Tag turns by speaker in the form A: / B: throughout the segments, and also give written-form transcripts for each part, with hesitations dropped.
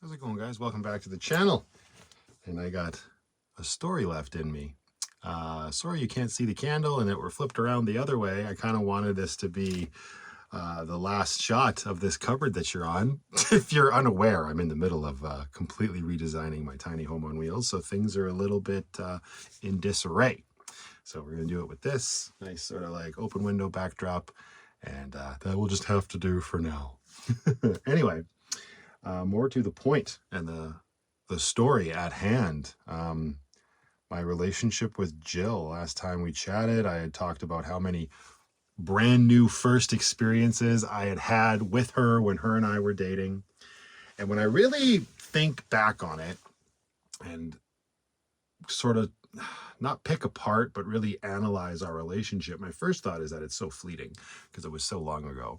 A: How's it going, guys? Welcome back to the channel. And I got a story left in me. Sorry you can't see the candle and it were flipped around the other way. I kind of wanted this to be the last shot of this cupboard that you're on. If you're unaware, I'm in the middle of completely redesigning my tiny home on wheels, so things are a little bit in disarray. So we're going to do it with this nice sort of like open window backdrop, and that will just have to do for now. Anyway, more to the point and the story at hand. My relationship with Jill. Last time we chatted, I had talked about how many brand new first experiences I had had with her when her and I were dating. And when I really think back on it and sort of not pick apart, but really analyze our relationship, my first thought is that it's so fleeting because it was so long ago.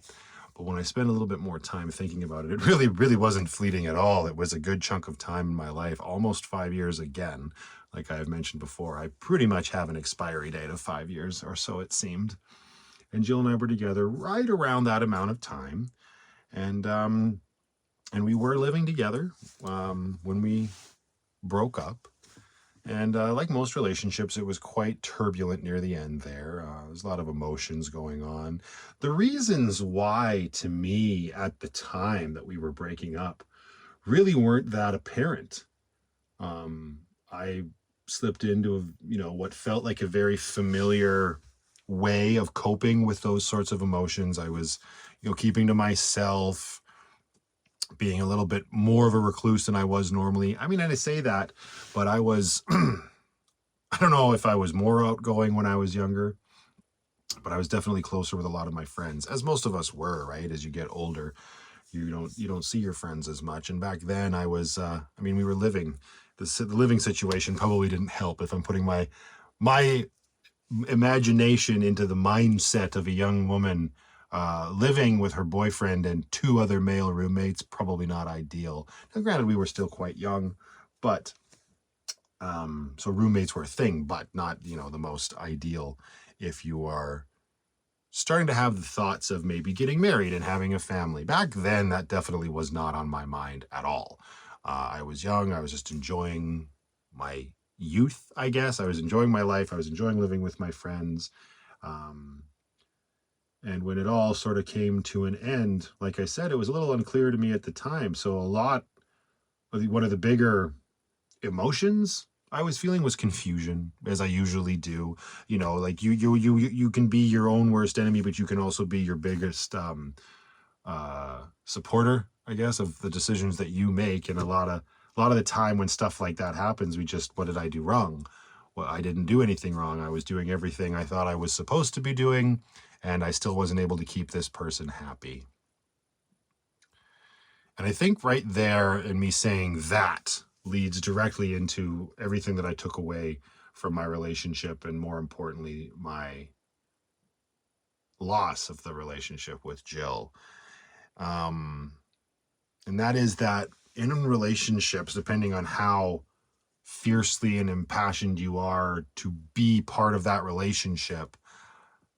A: But when I spend a little bit more time thinking about it, it really wasn't fleeting at all. It was a good chunk of time in my life, almost 5 years again. Like I've mentioned before, I pretty much have an expiry date of 5 years or so, it seemed. And Jill and I were together right around that amount of time. And we were living together when we broke up. And like most relationships, it was quite turbulent near the end there. There's a lot of emotions going on. The reasons why, to me, at the time that we were breaking up, really weren't that apparent. I slipped into what felt like a very familiar way of coping with those sorts of emotions. I was, keeping to myself, being a little bit more of a recluse than I was normally. I mean, I say that, but I was, I don't know if I was more outgoing when I was younger, but I was definitely closer with a lot of my friends, as most of us were, right? As you get older, you don't see your friends as much. And back then I was, we were living, the living situation probably didn't help. If I'm putting my imagination into the mindset of a young woman living with her boyfriend and 2 other male roommates, probably not ideal. Now, granted, we were still quite young, but so roommates were a thing, but not, the most ideal if you are starting to have the thoughts of maybe getting married and having a family. Back then, that definitely was not on my mind at all. I was young. I was just enjoying my youth, I guess. I was enjoying my life. I was enjoying living with my friends. And when it all sort of came to an end, like I said, it was a little unclear to me at the time. So one of the bigger emotions I was feeling was confusion, as I usually do. Like you can be your own worst enemy, but you can also be your biggest supporter, I guess, of the decisions that you make. And a lot of the time when stuff like that happens, what did I do wrong? Well, I didn't do anything wrong. I was doing everything I thought I was supposed to be doing, and I still wasn't able to keep this person happy. And I think right there in me saying that leads directly into everything that I took away from my relationship, and more importantly, my loss of the relationship with Jill. And that is that in relationships, depending on how fiercely and impassioned you are to be part of that relationship,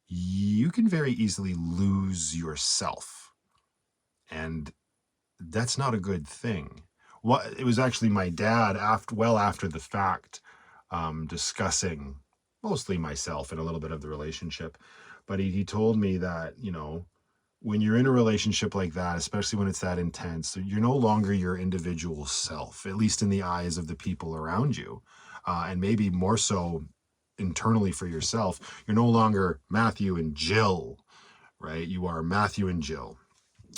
A: you can very easily lose yourself. And that's not a good thing. It was actually my dad, after the fact, discussing mostly myself and a little bit of the relationship. But he told me that, when you're in a relationship like that, especially when it's that intense, you're no longer your individual self, at least in the eyes of the people around you. And maybe more so internally for yourself. You're no longer Matthew and Jill, right? You are Matthew and Jill.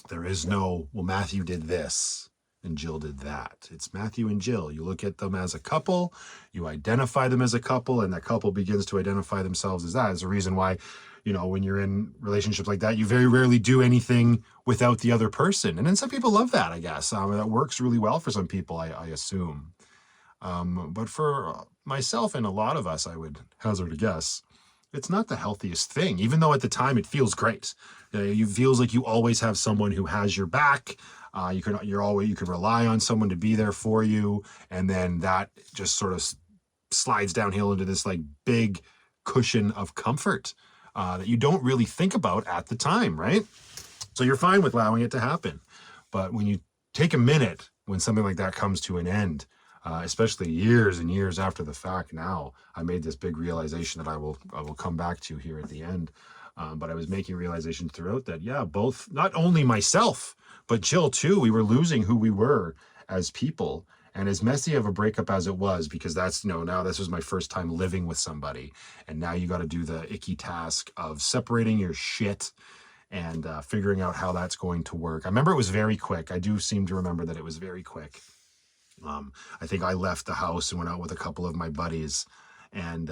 A: There is no, well, Matthew did this and Jill did that. It's Matthew and Jill. You look at them as a couple, you identify them as a couple, and that couple begins to identify themselves as that. It's the reason why, when you're in relationships like that, you very rarely do anything without the other person. And then some people love that, I guess. That works really well for some people, I assume. But for myself and a lot of us, I would hazard a guess, it's not the healthiest thing, even though at the time it feels great. It feels like you always have someone who has your back. You can rely on someone to be there for you. And then that just sort of slides downhill into this like big cushion of comfort that you don't really think about at the time, right? So you're fine with allowing it to happen. But when you take a minute when something like that comes to an end, especially years and years after the fact now, I made this big realization that I will come back to here at the end. But I was making realizations throughout that, yeah, both, not only myself, but Jill too, we were losing who we were as people. And as messy of a breakup as it was, because that's, now this was my first time living with somebody. And now you got to do the icky task of separating your shit and figuring out how that's going to work. I remember it was very quick. I do seem to remember that it was very quick. I think I left the house and went out with a couple of my buddies and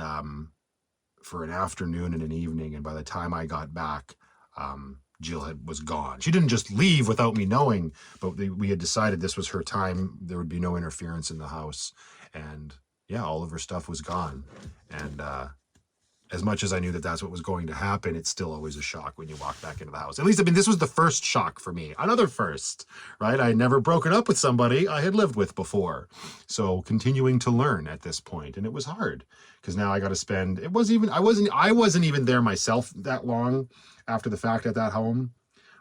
A: for an afternoon and an evening. And by the time I got back, Jill was gone. She didn't just leave without me knowing, but we had decided this was her time. There would be no interference in the house. And yeah, all of her stuff was gone. And as much as I knew that that's what was going to happen, it's still always a shock when you walk back into the house. At least, I mean, this was the first shock for me. Another first, right? I had never broken up with somebody I had lived with before. So continuing to learn at this point. And it was hard because now I got to spend, I wasn't even there myself that long after the fact at that home.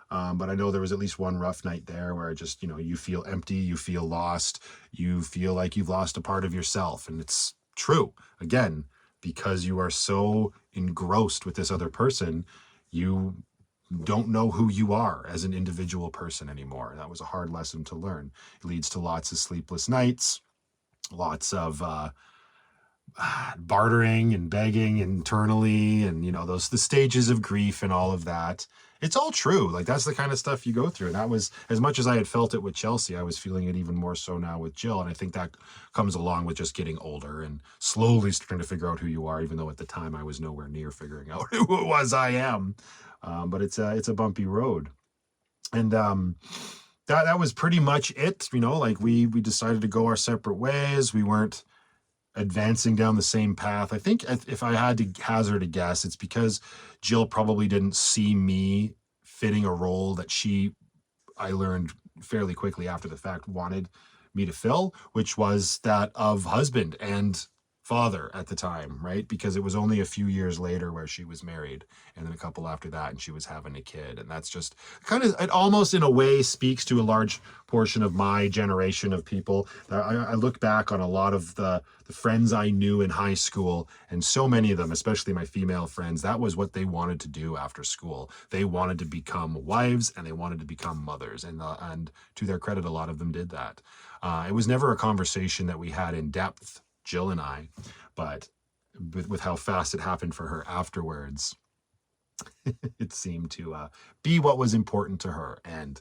A: But I know there was at least one rough night there where just, you feel empty, you feel lost, you feel like you've lost a part of yourself. And it's true. Again, because you are so engrossed with this other person, you don't know who you are as an individual person anymore. That was a hard lesson to learn. It leads to lots of sleepless nights, lots of bartering and begging internally, and the stages of grief and all of that. It's all true. Like, that's the kind of stuff you go through. And that was, as much as I had felt it with Chelsea, I was feeling it even more so now with Jill. And I think that comes along with just getting older and slowly starting to figure out who you are, even though at the time I was nowhere near figuring out who it was I am. But it's a bumpy road. And that was pretty much it. Like we decided to go our separate ways. We weren't advancing down the same path. I think if I had to hazard a guess, it's because Jill probably didn't see me fitting a role that I learned fairly quickly after the fact, wanted me to fill, which was that of husband and father at the time, right? Because it was only a few years later where she was married, and then a couple after that, and she was having a kid. And that's just kind of, it almost in a way speaks to a large portion of my generation of people. I look back on a lot of the friends I knew in high school, and so many of them, especially my female friends, that was what they wanted to do after school. They wanted to become wives and they wanted to become mothers. And to their credit, a lot of them did that. It was never a conversation that we had in depth, Jill and I, but with how fast it happened for her afterwards, it seemed to be what was important to her. And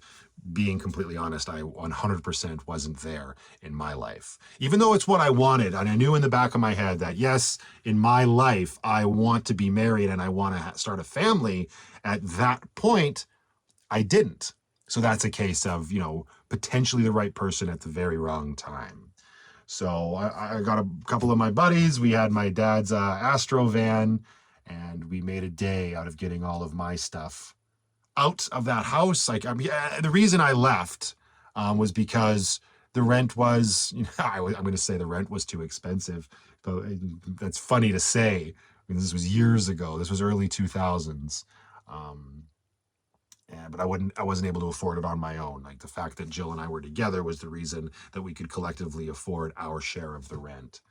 A: being completely honest, I 100% wasn't there in my life. Even though it's what I wanted, and I knew in the back of my head that, yes, in my life, I want to be married and I want to start a family. At that point, I didn't. So that's a case of, potentially the right person at the very wrong time. So I got a couple of my buddies. We had my dad's Astro van, and we made a day out of getting all of my stuff out of that house. Like, the reason I left was because the rent was, I'm going to say the rent was too expensive. But that's funny to say. I mean, this was years ago. This was early 2000s. But I wasn't able to afford it on my own. Like, the fact that Jill and I were together was the reason that we could collectively afford our share of the rent.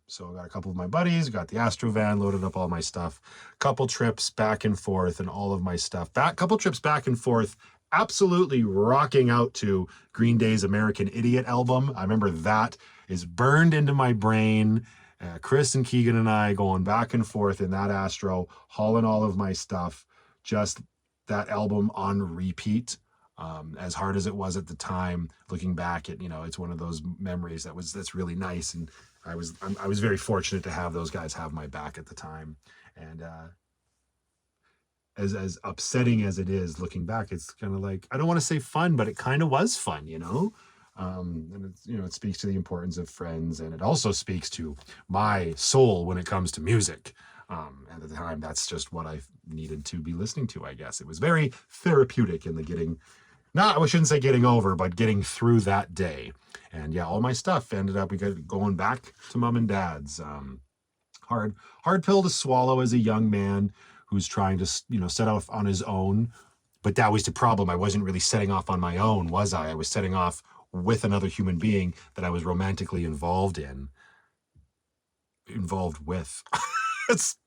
A: So I got a couple of my buddies, got the Astro van, loaded up all my stuff, couple trips back and forth and all of my stuff. Couple trips back and forth, absolutely rocking out to Green Day's American Idiot album. I remember that is burned into my brain. Chris and Keegan and I going back and forth in that Astro, hauling all of my stuff, just that album on repeat. As hard as it was at the time, looking back at, it's one of those memories that's really nice. And I was very fortunate to have those guys have my back at the time. And as upsetting as it is looking back, it's kind of like, I don't want to say fun, but it kind of was fun, and it's, it speaks to the importance of friends, and it also speaks to my soul when it comes to music. And at the time, that's just what I needed to be listening to, I guess. It was very therapeutic in the I shouldn't say getting over, but getting through that day. And yeah, all my stuff ended up, we got going back to mom and dad's. Hard pill to swallow as a young man who's trying to, set off on his own. But that was the problem. I wasn't really setting off on my own, was I? I was setting off with another human being that I was romantically involved with. It's,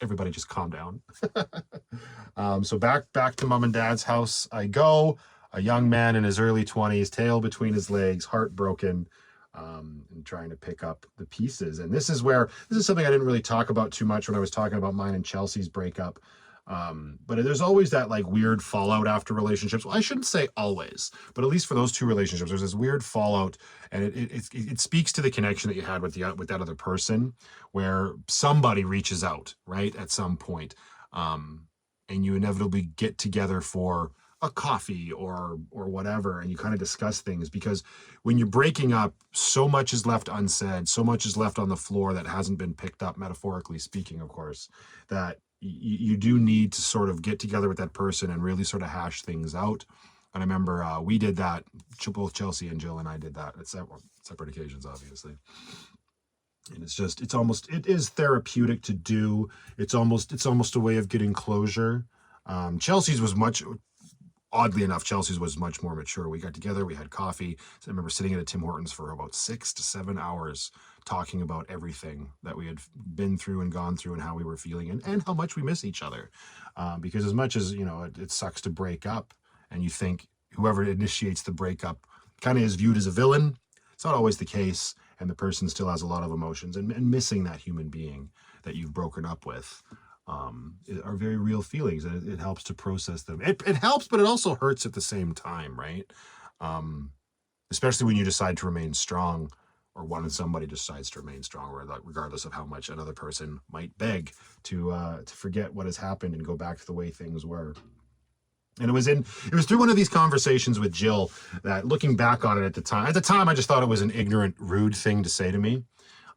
A: everybody just calm down. So back to mom and dad's house I go, a young man in his early 20s, tail between his legs, heartbroken, and trying to pick up the pieces. And this is something I didn't really talk about too much when I was talking about mine and Chelsea's breakup. But there's always that like weird fallout after relationships. Well, I shouldn't say always, but at least for those two relationships, there's this weird fallout, and it speaks to the connection that you had with that other person, where somebody reaches out, right, at some point, and you inevitably get together for a coffee or whatever, and you kind of discuss things, because when you're breaking up, so much is left unsaid, so much is left on the floor that hasn't been picked up, metaphorically speaking, of course, that you do need to sort of get together with that person and really sort of hash things out. And I remember we did that, both Chelsea and Jill and I did that at separate occasions, obviously. And it is therapeutic to do. It's almost a way of getting closure. Chelsea's was oddly enough, Chelsea's was much more mature. We got together, we had coffee. So I remember sitting at a Tim Hortons for about 6 to 7 hours talking about everything that we had been through and gone through and how we were feeling and how much we miss each other. Because as much as, it sucks to break up, and you think whoever initiates the breakup kind of is viewed as a villain, it's not always the case. And the person still has a lot of emotions, and missing that human being that you've broken up with are very real feelings, and it helps to process them. It helps, but it also hurts at the same time, right? Especially when you decide to remain strong, or when somebody decides to remain strong, regardless of how much another person might beg to forget what has happened and go back to the way things were. And it was through one of these conversations with Jill that, looking back on it at the time, I just thought it was an ignorant, rude thing to say to me.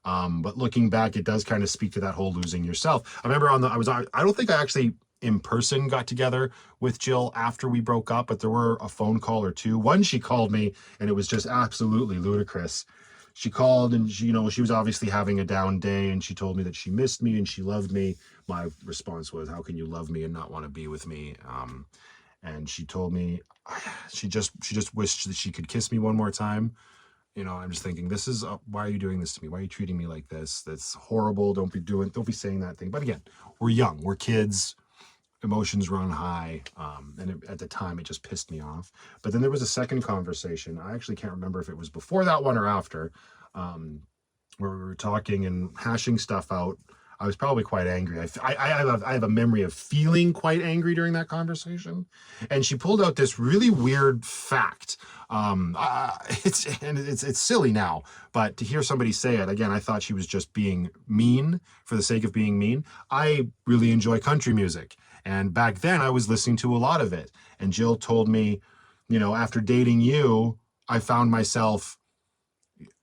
A: But looking back, it does kind of speak to that whole losing yourself. I remember I don't think I actually in person got together with Jill after we broke up, but there were a phone call or two. One, she called me, and it was just absolutely ludicrous. She called, and she was obviously having a down day, and she told me that she missed me and she loved me. My response was, how can you love me and not want to be with me? And she told me she just wished that she could kiss me one more time. I'm just thinking, this is why are you doing this to me? Why are you treating me like this? That's horrible. Don't be saying that thing. But again, we're young, we're kids, emotions run high. And at the time, it just pissed me off. But then there was a second conversation. I actually can't remember if it was before that one or after, where we were talking and hashing stuff out. I was probably quite angry. I have a memory of feeling quite angry during that conversation. And she pulled out this really weird fact. It's silly now, but to hear somebody say it, again, I thought she was just being mean for the sake of being mean. I really enjoy country music. And back then I was listening to a lot of it. And Jill told me, after dating you, I found myself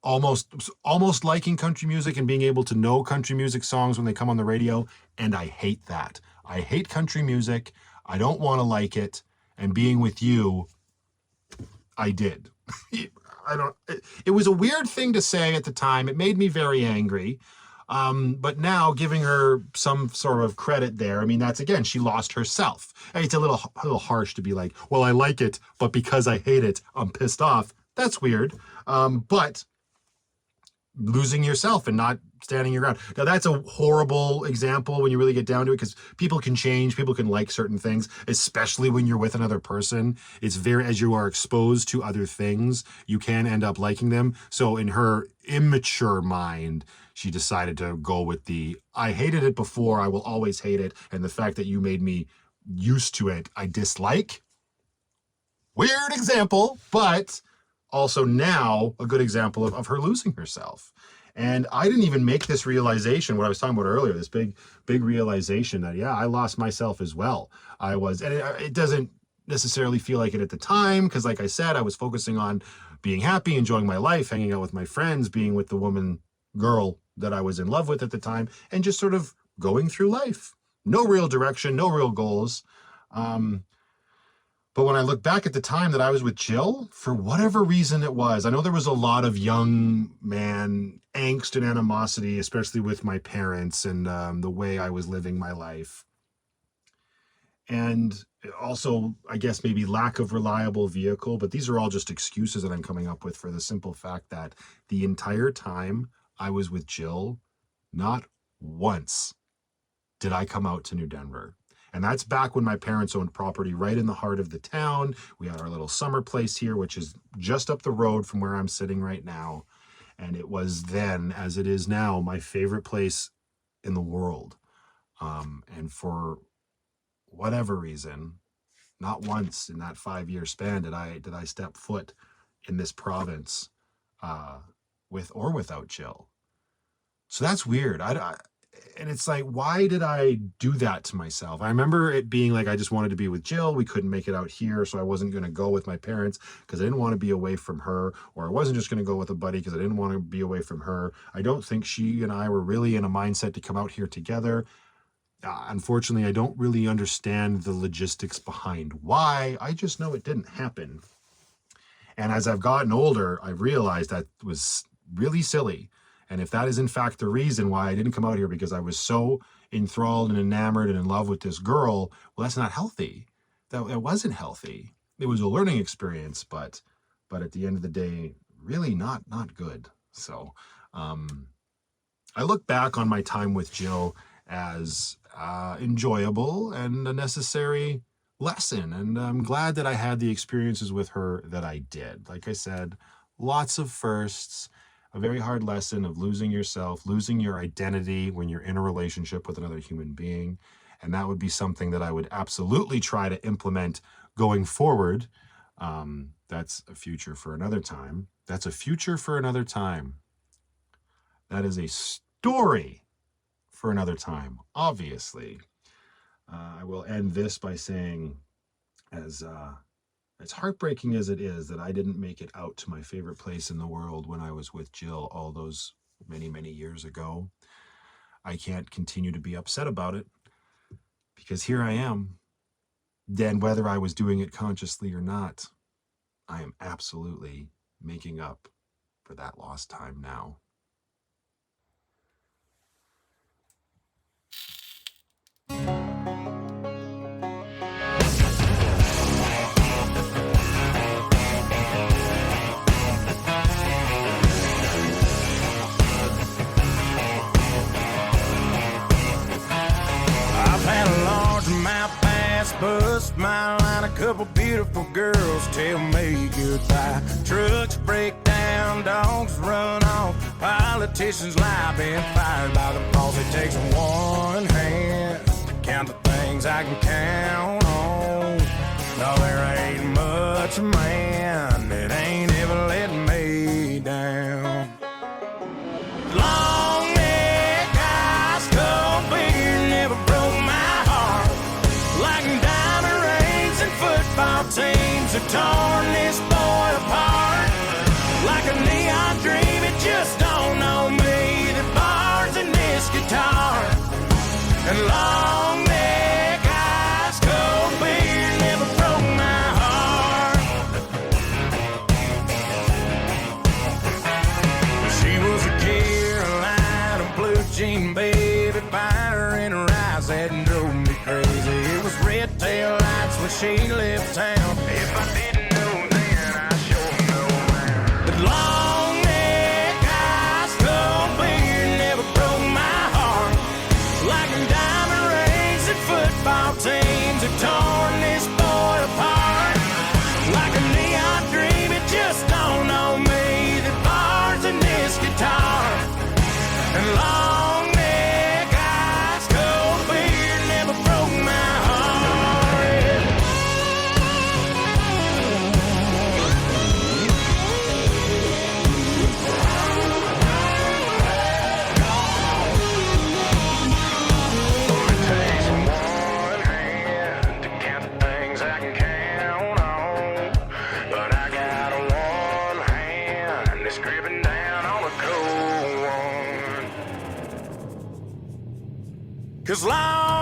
A: almost liking country music and being able to know country music songs when they come on the radio. And I hate that. I hate country music. I don't want to like it. And being with you, I did. It was a weird thing to say at the time. It made me very angry. But now, giving her some sort of credit there, I mean, that's, again, she lost herself. It's a little harsh to be like, well, I like it, but because I hate it, I'm pissed off. That's weird. But losing yourself and not standing your ground. Now, that's a horrible example when you really get down to it, because people can change, people can like certain things, especially when you're with another person. It's as you are exposed to other things, you can end up liking them. So in her immature mind, she decided to go with I hated it before, I will always hate it, and the fact that you made me used to it, I dislike. Weird example, but also now a good example of her losing herself. And I didn't even make this realization, what I was talking about earlier, this big realization that, yeah, I lost myself as well. And it doesn't necessarily feel like it at the time, because like I said, I was focusing on being happy, enjoying my life, hanging out with my friends, being with the girl that I was in love with at the time, and just sort of going through life. No real direction, no real goals. But when I look back at the time that I was with Jill, for whatever reason it was, I know there was a lot of young man angst and animosity, especially with my parents and the way I was living my life. And Also, I guess maybe lack of reliable vehicle, but these are all just excuses that I'm coming up with for the simple fact that the entire time I was with Jill, not once did I come out to New Denver. And that's back when my parents owned property right in the heart of the town. We had our little summer place here, which is just up the road from where I'm sitting right now. And it was then, as it is now, my favorite place in the world. And for whatever reason, not once in that 5-year span did I step foot in this province with or without Jill. So that's weird. And it's like, why did I do that to myself? I remember it being like I just wanted to be with Jill. We couldn't make it out here, so I wasn't going to go with my parents because I didn't want to be away from her, or I wasn't just going to go with a buddy because I didn't want to be away from her. I don't think she and I were really in a mindset to come out here together. Unfortunately, I don't really understand the logistics behind why. I just know it didn't happen. And as I've gotten older, I've realized that was really silly. And if that is in fact the reason why I didn't come out here because I was so enthralled and enamored and in love with this girl, well, that's not healthy. That wasn't healthy. It was a learning experience, but at the end of the day, really not good. So I look back on my time with Jill as enjoyable and a necessary lesson. And I'm glad that I had the experiences with her that I did. Like I said, lots of firsts, a very hard lesson of losing yourself, losing your identity when you're in a relationship with another human being. And that would be something that I would absolutely try to implement going forward. That's a future for another time. That's a future for another time. That is a story for another time, obviously. I will end this by saying, as heartbreaking as it is that I didn't make it out to my favorite place in the world when I was with Jill all those many, many years ago, I can't continue to be upset about it because here I am. Then whether I was doing it consciously or not, I am absolutely making up for that lost time now.
B: Bust my line, a couple beautiful girls tell me goodbye. Trucks break down, dogs run off, politicians lie, been fired by the boss. It takes one hand to count the things I can count on. No, there ain't much man that ain't ever let me down. Long neck, ice cold beer never broke my heart like diamond rings and football teams have torn this boy apart. Like a neon dream, it just don't know me. The bars in this guitar and long neck, ice cold beer never broke my heart. She was a Carolina blue jean baby, fire in her eyes that drove me crazy. It was red tail lights when she left town. If I didn't know then, I sure know now. But long neck, ice cold beer never broke my heart. Like diamond rings and football teams have torn this boy apart. Like a neon dream, it just don't know me. The bars in this guitar and long neck, ice cold beer never broke my heart. It takes one hand to count the things I can count on, but I got one hand that's gripping down on a cold one. 'Cause long